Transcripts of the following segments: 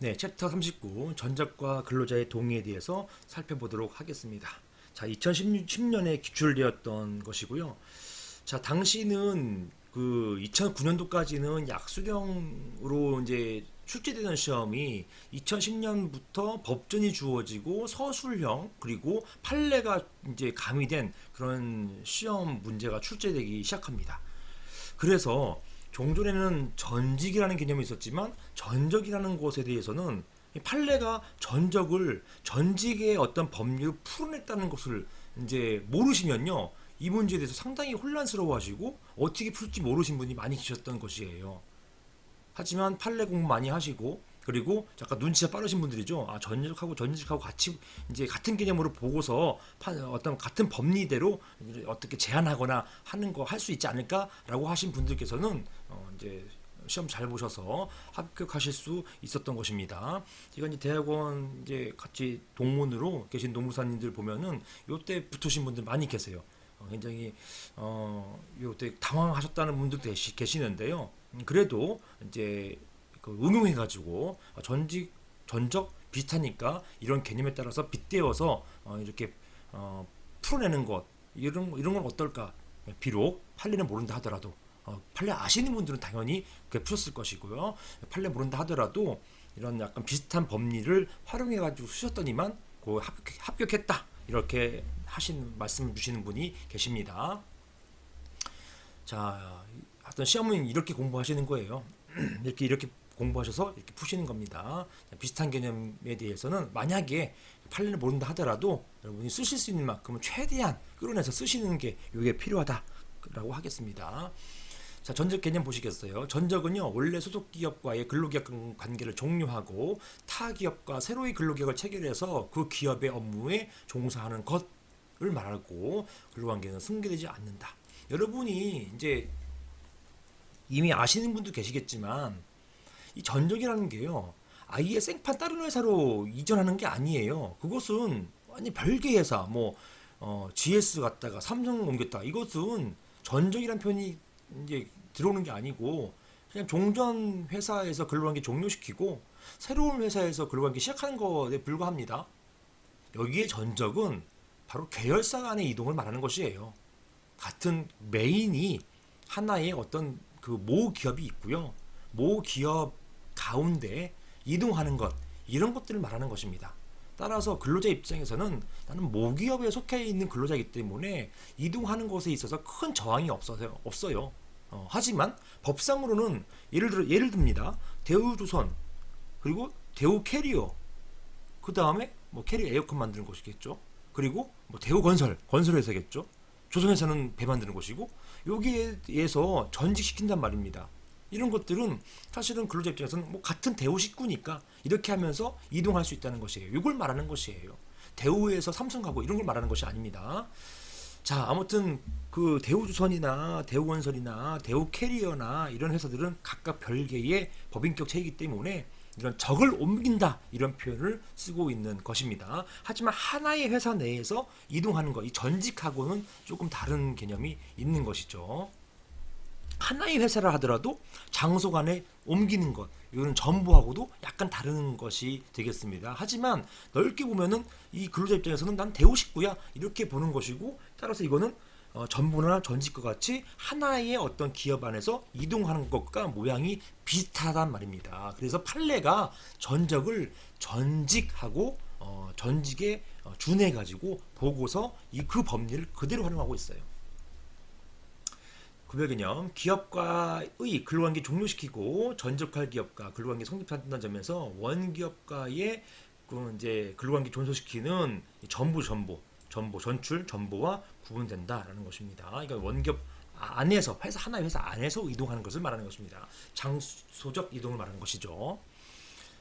네, 챕터 39 전적과 근로자의 동의에 대해서 살펴보도록 하겠습니다. 자, 2010년에 기출되었던 것이고요. 자, 당시는 그 2009년도까지는 약수령으로 이제 출제되던 시험이 2010년부터 법전이 주어지고 서술형 그리고 판례가 이제 가미된 그런 시험 문제가 출제되기 시작합니다. 그래서 종전에는 전직이라는 개념이 있었지만 전적이라는 것에 대해서는 판례가 전적을 전직의 어떤 법률을 풀어냈다는 것을 이제 모르시면요, 이 문제에 대해서 상당히 혼란스러워하시고 어떻게 풀지 모르신 분이 많이 계셨던 것이에요. 하지만 판례 공부 많이 하시고 그리고 약간 눈치가 빠르신 분들이죠. 아, 전직하고 전직하고 같이 이제 같은 개념으로 보고서 어떤 같은 법리대로 어떻게 제한하거나 하는 거 할 수 있지 않을까라고 하신 분들께서는 이제 시험 잘 보셔서 합격하실 수 있었던 것입니다. 제가 이제 대학원 이제 같이 동문으로 계신 노무사님들 보면은 요때 붙으신 분들 많이 계세요. 굉장히 요때 당황하셨다는 분들도 계시는데요. 그래도 이제 그 응용해가지고 전적 비슷하니까 이런 개념에 따라서 빗대어서 이렇게 풀어내는 것 이런 건 어떨까? 비록 판례는 모른다 하더라도 판례 아시는 분들은 당연히 그게 푸셨을 것이고요. 판례 모른다 하더라도 이런 약간 비슷한 법리를 활용해가지고 쓰셨더니만 그 합격했다 이렇게 하신 말씀을 주시는 분이 계십니다. 자, 어떤 시험은 이렇게 공부하시는 거예요. 이렇게 공부하셔서 이렇게 푸시는 겁니다. 비슷한 개념에 대해서는 만약에 판례를 모른다 하더라도 여러분이 쓰실 수 있는 만큼은 최대한 끌어내서 쓰시는 게 이게 필요하다라고 하겠습니다. 자, 전적 개념 보시겠어요? 전적은요, 원래 소속 기업과의 근로계약 관계를 종료하고 타 기업과 새로이 근로계약을 체결해서 그 기업의 업무에 종사하는 것을 말하고 근로관계는 승계되지 않는다. 여러분이 이제 이미 아시는 분도 계시겠지만 이 전적이라는 게요, 아예 생판 다른 회사로 이전하는 게 아니에요. 그것은 완전 별개 회사, 뭐 GS 갔다가 삼성 옮겼다. 이것은 전적이라는 표현이 이제 들어오는 게 아니고 그냥 종전 회사에서 근로관계 종료시키고 새로운 회사에서 근로관계 시작하는 것에 불과합니다. 여기에 전적은 바로 계열사 간의 이동을 말하는 것이에요. 같은 메인이 하나의 어떤 그 모 기업이 있고요. 모 기업 가운데 이동하는 것, 이런 것들을 말하는 것입니다. 따라서 근로자 입장에서는 나는 모 기업에 속해 있는 근로자이기 때문에 이동하는 것에 있어서 큰 저항이 없어요. 하지만 법상으로는 예를 듭니다. 대우조선 그리고 대우 캐리어, 그 다음에 뭐 캐리어 에어컨 만드는 곳이겠죠. 그리고 뭐 건설회사겠죠. 조선회사는 배 만드는 곳이고 여기에 의해서 전직시킨단 말입니다. 이런 것들은 사실은 근로자 입장에서는 뭐 같은 대우 식구니까 이렇게 하면서 이동할 수 있다는 것이에요. 이걸 말하는 것이에요. 대우에서 삼성 가고 이런 걸 말하는 것이 아닙니다. 자, 아무튼 그 대우조선이나 대우건설이나 대우캐리어나 이런 회사들은 각각 별개의 법인격 체이기 때문에 이런 적을 옮긴다 이런 표현을 쓰고 있는 것입니다. 하지만 하나의 회사 내에서 이동하는 것, 이 전직하고는 조금 다른 개념이 있는 것이죠. 하나의 회사라 하더라도 장소 간에 옮기는 것, 이거는 전부하고도 약간 다른 것이 되겠습니다. 하지만 넓게 보면은 이 근로자 입장에서는 난 대우 식구야 이렇게 보는 것이고, 따라서 이거는 전부나 전직과 같이 하나의 어떤 기업 안에서 이동하는 것과 모양이 비슷하단 말입니다. 그래서 판례가 전적을 전직하고 전직에 준해 가지고 보고서 그 법리를 그대로 활용하고 있어요. 구별개념, 기업과의 근로관계 종료시키고 전적할 기업과 근로관계 성립한다는 점에서 원기업과의 그 이제 근로관계 존속시키는 전출, 전보와 구분된다라는 것입니다. 그러니까 원기업 안에서 하나의 회사 안에서 이동하는 것을 말하는 것입니다. 장소적 이동을 말하는 것이죠.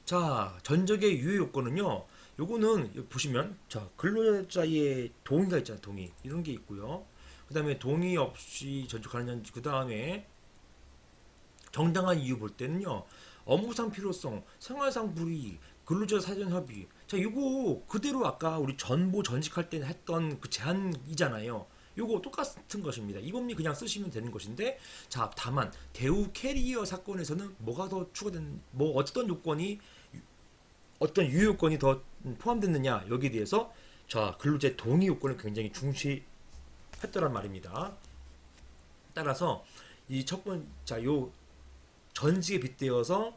자, 전적의 유효 요건은요. 요거는 보시면 자, 근로자의 동의가 있잖아요. 동의. 이런 게 있고요. 그다음에 동의 없이 전적하느냐, 그다음에 정당한 이유 볼 때는요. 업무상 필요성, 생활상 불이익, 근로자 사전 협의. 자, 이거 그대로 아까 우리 전보 전직할 때 했던 그 제한이잖아요. 요거 똑같은 것입니다. 이 법리 그냥 쓰시면 되는 것인데, 자, 다만 대우 캐리어 사건에서는 뭐가 더 추가된, 뭐 어떤 요건이 어떤 유효권이 더 포함됐느냐 여기에 대해서 자 근로자의 동의 요건을 굉장히 중시했더란 말입니다. 따라서 이 첫 번째 자요 전직에 빗대어서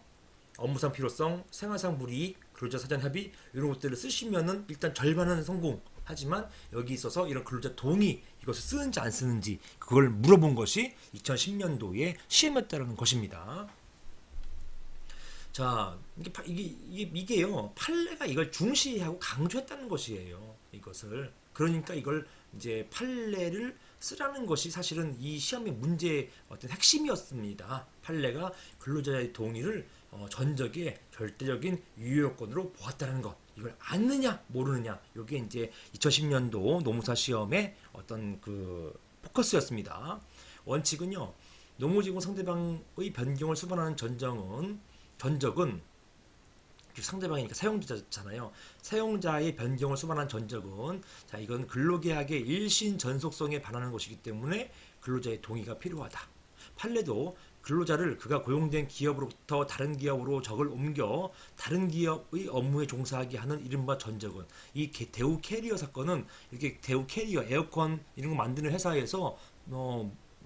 업무상 필요성, 생활상 불이익, 근로자 사전 합의 이런 것들을 쓰시면은 일단 절반은 성공하지만 여기 있어서 이런 근로자 동의 이것을 쓰는지 안 쓰는지 그걸 물어본 것이 2010년도에 시험했다는 것입니다. 자 이게요 판례가 이걸 중시하고 강조했다는 것이에요. 이것을 그러니까 이걸 이제 판례를 쓰라는 것이 사실은 이 시험의 문제의 어떤 핵심이었습니다. 판례가 근로자의 동의를 전적의 절대적인 유효요건으로 보았다는 것. 이걸 아느냐 모르느냐 이게 이제 2010년도 노무사 시험의 어떤 그 포커스였습니다. 원칙은요 노무지구 상대방의 변경을 수반하는 전적은 상대방이니까 사용자잖아요. 사용자의 변경을 수반한 전적은 자 이건 근로계약의 일신 전속성에 반하는 것이기 때문에 근로자의 동의가 필요하다. 판례도 근로자를 그가 고용된 기업으로부터 다른 기업으로 적을 옮겨 다른 기업의 업무에 종사하게 하는 이른바 전적은 이 대우 캐리어 사건은 이렇게 대우 캐리어 에어컨 이런 거 만드는 회사에서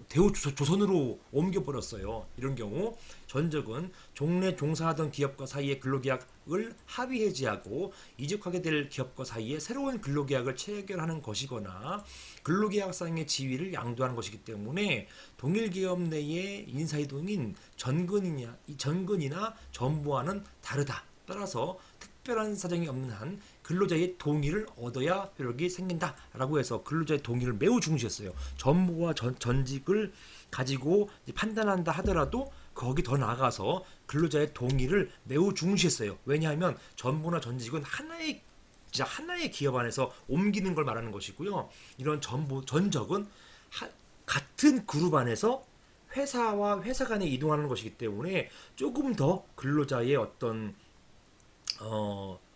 대우 조선으로 옮겨버렸어요. 이런 경우 전적은 종래 종사하던 기업과 사이의 근로계약을 합의 해지하고 이직하게 될 기업과 사이에 새로운 근로계약을 체결하는 것이거나 근로계약상의 지위를 양도하는 것이기 때문에 동일 기업 내의 인사이동인 전근이나 전부와는 다르다. 따라서 특별한 사정이 없는 한 근로자의 동의를 얻어야 효력이 생긴다라고 해서 근로자의 동의를 매우 중시했어요. 전부와 전직을 가지고 판단한다 하더라도 거기 더 나아가서 근로자의 동의를 매우 중시했어요. 왜냐하면 전부나 전직은 하나의 기업 안에서 옮기는 걸 말하는 것이고요. 이런 전적은 같은 그룹 안에서 회사와 회사 간에 이동하는 것이기 때문에 조금 더 근로자의 어떤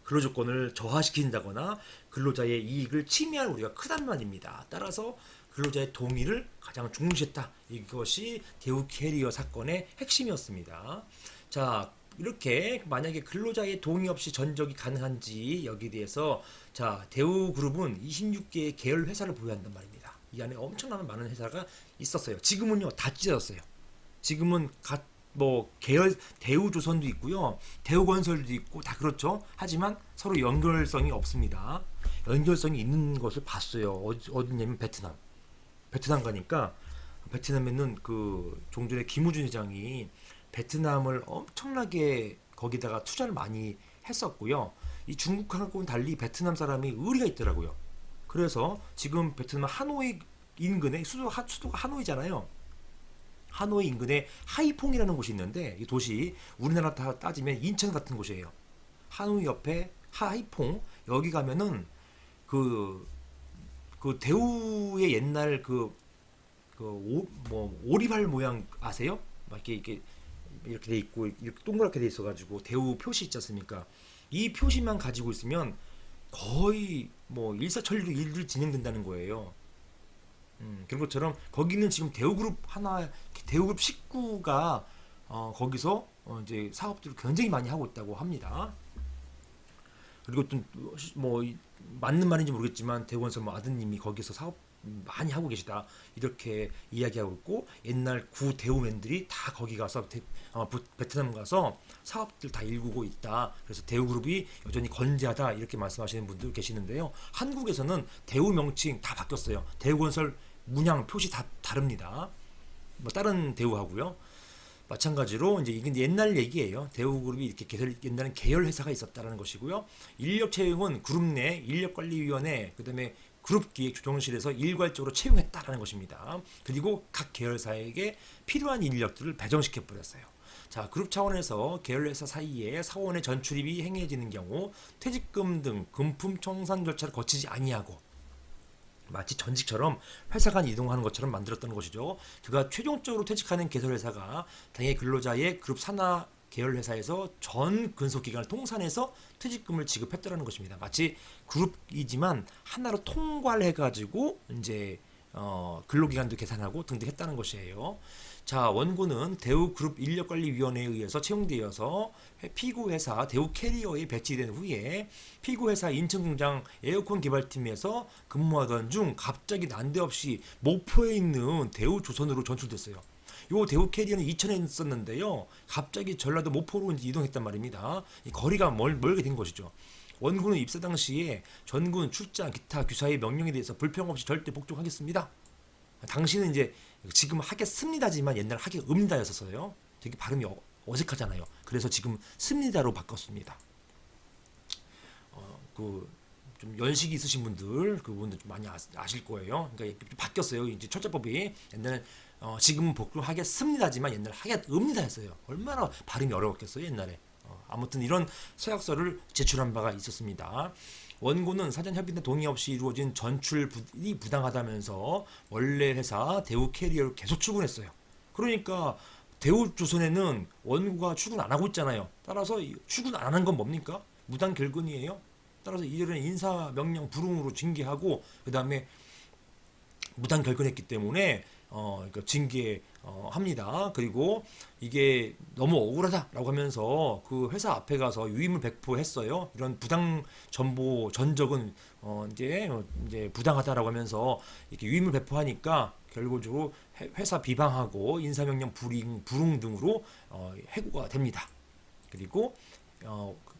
근로조건을 저하시킨다거나 근로자의 이익을 침해할 우려가 크단 말입니다. 따라서 근로자의 동의를 가장 중시했다. 이것이 대우 캐리어 사건의 핵심이었습니다. 자, 이렇게 만약에 근로자의 동의 없이 전적이 가능한지 여기에 대해서 자 대우그룹은 26개의 계열 회사를 보유한단 말입니다. 이 안에 엄청나게 많은 회사가 있었어요. 지금은요 다 찢어졌어요. 지금은 계열 대우조선도 있고요, 대우건설도 있고 다 그렇죠. 하지만 서로 연결성이 없습니다. 연결성이 있는 것을 봤어요. 어디냐면 베트남 가니까 베트남에는 그 종전에 김우준 회장이 베트남을 엄청나게 거기다가 투자를 많이 했었고요. 이 중국하고는 달리 베트남 사람이 의리가 있더라고요. 그래서 지금 베트남 하노이 인근에 수도가 하노이잖아요. 하노이 인근에 하이퐁이라는 곳이 있는데 이 도시 우리나라 다 따지면 인천 같은 곳이에요. 하노이 옆에 하이퐁 여기 가면은 그 대우의 옛날 오리발 모양 아세요? 막 이렇게 돼 있고 이렇게 동그랗게 돼 있어가지고 대우 표시 있지 않습니까? 이 표시만 가지고 있으면 거의 일사천리로 일을 진행된다는 거예요. 그런 것처럼 거기는 지금 대우그룹 식구가 거기서 이제 사업들을 굉장히 많이 하고 있다고 합니다. 그리고 또 맞는 말인지 모르겠지만 대우건설 아드님이 거기서 사업 많이 하고 계시다 이렇게 이야기하고 있고 옛날 구 대우맨들이 다 거기 가서 베트남 가서 사업들 다 일구고 있다. 그래서 대우그룹이 여전히 건재하다 이렇게 말씀하시는 분들 계시는데요. 한국에서는 대우 명칭 다 바뀌었어요. 대우건설 문양 표시 다 다릅니다. 다른 대우하고요. 마찬가지로 이제 이건 옛날 얘기예요. 대우그룹이 이렇게 옛날엔 계열 회사가 있었다는 것이고요. 인력 채용은 그룹 내 인력관리위원회 그다음에 그룹기획조정실에서 일괄적으로 채용했다라는 것입니다. 그리고 각 계열사에게 필요한 인력들을 배정시켜 버렸어요. 자, 그룹 차원에서 계열회사 사이에 사원의 전출입이 행해지는 경우 퇴직금 등 금품 청산 절차를 거치지 아니하고 마치 전직처럼 회사 간 이동하는 것처럼 만들었던 것이죠. 그가 최종적으로 퇴직하는 개설회사가 당해 근로자의 그룹 산하 계열회사에서 전 근속기간을 통산해서 퇴직금을 지급했다는 것입니다. 마치 그룹이지만 하나로 통괄해가지고 이제 근로기간도 계산하고 등등 했다는 것이에요. 자, 원고는 대우그룹 인력관리위원회에 의해서 채용되어서 피고회사 대우캐리어에 배치된 후에 피고회사 인천공장 에어컨 개발팀에서 근무하던 중 갑자기 난데없이 목포에 있는 대우조선으로 전출됐어요. 요 대우캐리어는 이천에 있었는데요. 갑자기 전라도 목포로 이제 이동했단 말입니다. 이 거리가 멀게 된 것이죠. 원고는 입사 당시에 전군, 출장, 기타 규사의 명령에 대해서 불평 없이 절대 복종하겠습니다. 당시는 이제 지금 하겠습니다지만 옛날 하겠습니다였었어요. 되게 발음이 어색하잖아요. 그래서 지금 습니다로 바꿨습니다. 좀 연식이 있으신 분들, 그분들 좀 많이 아실 거예요. 그러니까 바뀌었어요. 이제 철자법이 옛날에 지금은 복종하겠습니다지만 옛날 하겠습니다였어요. 얼마나 발음이 어려웠겠어요, 옛날에. 아무튼 이런 서약서를 제출한 바가 있었습니다. 원고는 사전 협의나 동의 없이 이루어진 전출이 부당하다면서 원래 회사 대우캐리어를 계속 출근했어요. 그러니까 대우조선에는 원고가 출근 안 하고 있잖아요. 따라서 출근 안 하는 건 뭡니까? 무단결근이에요. 따라서 이들은 인사명령 불응으로 징계하고 그 다음에 무단결근했기 때문에 그러니까 징계합니다. 그리고 이게 너무 억울하다라고 하면서 그 회사 앞에 가서 유임을 백포했어요. 이런 부당 정보 전적은 이제 부당하다라고 하면서 이렇게 유임을 백포하니까 결과적으로 회사 비방하고 인사명령 불응 등으로 해고가 됩니다. 그리고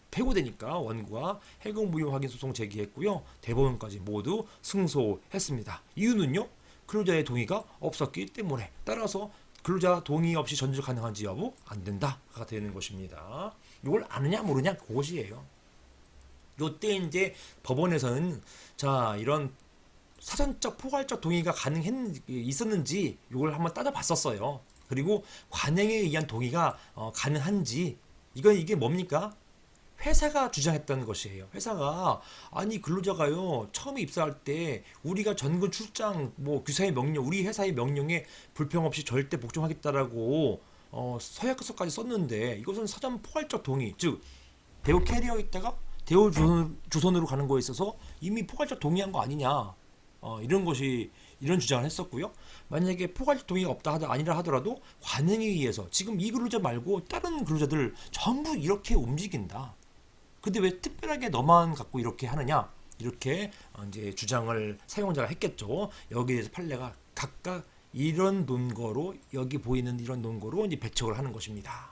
폐고되니까 원고가 해고 무효 확인 소송 제기했고요. 대법원까지 모두 승소했습니다. 이유는요? 근로자의 동의가 없었기 때문에. 따라서 근로자 동의 없이 전출 가능한지 여부 안 된다가 되는 것입니다. 이걸 아느냐 모르냐 그것이에요. 요때 이제 법원에서는 자 이런 사전적 포괄적 동의가 있었는지 이걸 한번 따져봤었어요. 그리고 관행에 의한 동의가 가능한지 이게 뭡니까? 회사가 주장했던 것이에요. 회사가 아니 근로자가요 처음에 입사할 때 우리가 전근 출장 뭐 규사의 명령 우리 회사의 명령에 불평 없이 절대 복종하겠다라고 서약서까지 썼는데 이것은 사전 포괄적 동의 즉 대우 캐리어에 있다가 대우 조선으로 가는 거에 있어서 이미 포괄적 동의한 거 아니냐 이런 주장을 했었고요. 만약에 포괄적 동의가 아니라 하더라도 관행에 의해서 지금 이 근로자 말고 다른 근로자들 전부 이렇게 움직인다. 근데 왜 특별하게 너만 갖고 이렇게 하느냐? 이렇게 이제 주장을 사용자가 했겠죠. 여기에 대해서 판례가 각각 이런 논거로 여기 보이는 이런 논거로 이제 배척을 하는 것입니다.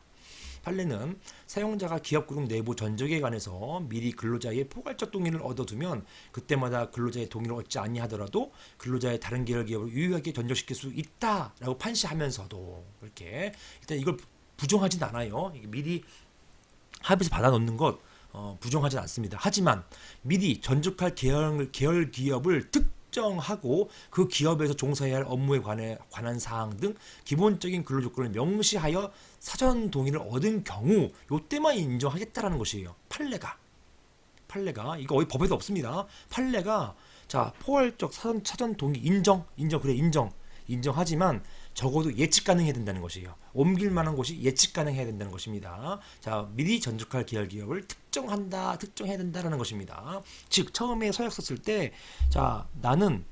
판례는 사용자가 기업그룹 내부 전적에 관해서 미리 근로자의 포괄적 동의를 얻어두면 그때마다 근로자의 동의를 얻지 아니하더라도 근로자의 다른 계열 기업을 유효하게 전적시킬 수 있다라고 판시하면서도 이렇게 일단 이걸 부정하진 않아요. 이게 미리 합의서 받아놓는 것 부정하진 않습니다. 하지만 미리 전적할 계열 기업을 특정하고 그 기업에서 종사해야 할 업무에 관한 사항 등 기본적인 근로 조건을 명시하여 사전 동의를 얻은 경우 이때만 인정하겠다라는 것이에요. 판례가 이거 어디 법에도 없습니다. 판례가 자 포괄적 사전 동의 인정하지만 적어도 예측 가능해야 된다는 것이에요. 옮길 만한 곳이 예측 가능해야 된다는 것입니다. 자, 미리 전적할 계열 기업을 특정해야 된다는 것입니다. 즉, 처음에 서약 썼을 때, 자, 나는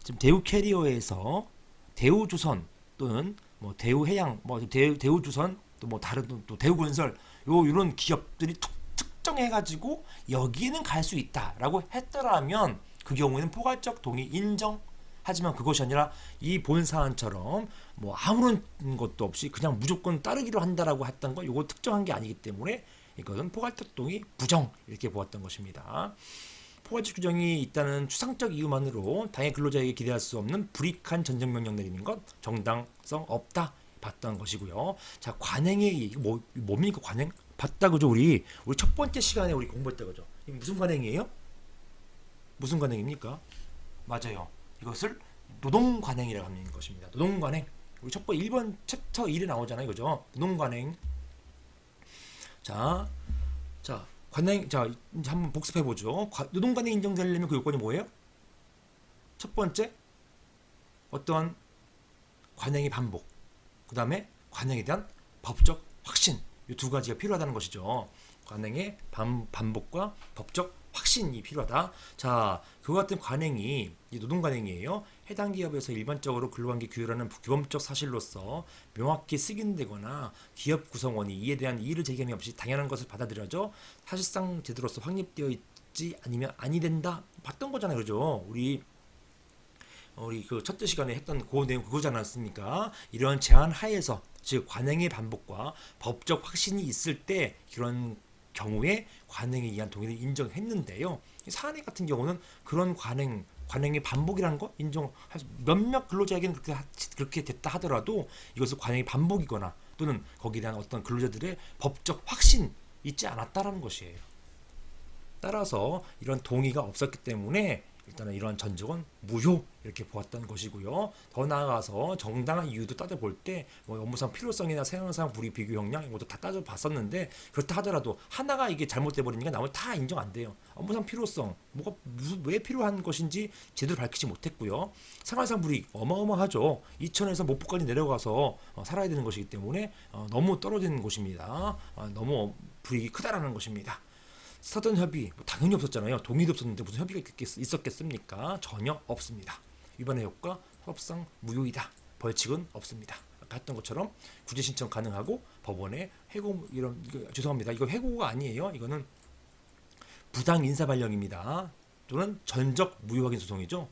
지금 대우 캐리어에서 대우조선 또는 뭐 대우해양, 뭐 대우조선 또 뭐 다른 또 대우건설 이런 기업들이 특정해가지고 여기에는 갈 수 있다라고 했더라면 그 경우에는 포괄적 동의 인정. 하지만 그것이 아니라 이 본 사안처럼 뭐 아무런 것도 없이 그냥 무조건 따르기로 한다라고 했던 거 이거 특정한 게 아니기 때문에 이것은 포괄적 동의 부정 이렇게 보았던 것입니다. 포괄적 규정이 있다는 추상적 이유만으로 당해 근로자에게 기대할 수 없는 불이익한 전정명령 내리는 것 정당성 없다 봤던 것이고요. 자 관행의 이거 뭡니까 관행? 봤다 그죠 우리 첫 번째 시간에 우리 공부했다 그죠? 이게 무슨 관행이에요? 무슨 관행입니까? 맞아요. 이것을 노동관행이라고 하는 것입니다. 노동관행. 우리 첫 번째 1번 챕터 1에 나오잖아요. 그죠? 노동관행. 자, 관행, 자, 이제 한번 복습해 보죠. 노동관행 인정되려면 그 요건이 뭐예요? 첫 번째, 어떠한 관행의 반복. 그 다음에 관행에 대한 법적 확신. 이 두 가지가 필요하다는 것이죠. 관행의 반복과 법적 확신이 필요하다. 자, 그와 같은 관행이 노동관행이에요. 해당 기업에서 일반적으로 근로관계 규율하는 규범적 사실로서 명확히 승인되거나 기업 구성원이 이에 대한 이의를 제기함이 없이 당연한 것을 받아들여져 사실상 제도로서 확립되어 있지 아니면 아니 된다 봤던 거잖아요, 그죠? 우리 그 첫째 시간에 했던 그 내용 그거지 않았습니까? 이런 제한 하에서 즉 관행의 반복과 법적 확신이 있을 때 그런 경우에 관행에 의한 동의를 인정했는데요. 사내 같은 경우는 그런 관행의 반복이라는 거 인정 몇몇 근로자에게는 그렇게 됐다 하더라도 이것을 관행의 반복이거나 또는 거기에 대한 어떤 근로자들의 법적 확신 있지 않았다라는 것이에요. 따라서 이런 동의가 없었기 때문에 일단은 이러한 전적은 무효 이렇게 보았던 것이고요. 더 나아가서 정당한 이유도 따져볼 때 뭐 업무상 필요성이나 생활상 불이익 비교 형량 이것도 다 따져봤었는데 그렇다 하더라도 하나가 이게 잘못돼 버리니까 나머지 다 인정 안 돼요. 업무상 필요성 왜 필요한 것인지 제대로 밝히지 못했고요. 생활상 불이익 어마어마하죠. 이천에서 목포까지 내려가서 살아야 되는 것이기 때문에 너무 떨어지는 곳입니다. 너무 불이익이 크다라는 것입니다. 사전 협의 당연히 없었잖아요. 동의도 없었는데 무슨 협의가 있었겠습니까? 전혀 없습니다. 위반의 효과 협상 무효이다. 벌칙은 없습니다. 아까 했던 것처럼 구제 신청 가능하고 법원에 해고 죄송합니다. 이거 해고가 아니에요. 이거는 부당 인사 발령입니다. 또는 전적 무효 확인 소송이죠.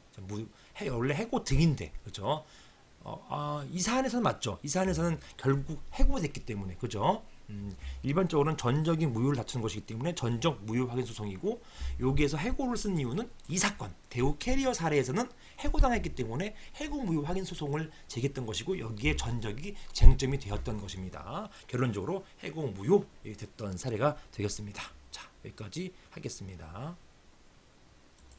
원래 해고 등인데 그렇죠? 이 사안에서는 맞죠. 이 사안에서는 결국 해고가 됐기 때문에 그죠? 일반적으로는 전적인 무효를 다투는 것이기 때문에 전적 무효 확인 소송이고 여기에서 해고를 쓴 이유는 이 사건 대우 캐리어 사례에서는 해고당했기 때문에 해고 무효 확인 소송을 제기했던 것이고 여기에 전적이 쟁점이 되었던 것입니다. 결론적으로 해고 무효 됐던 사례가 되겠습니다. 자, 여기까지 하겠습니다.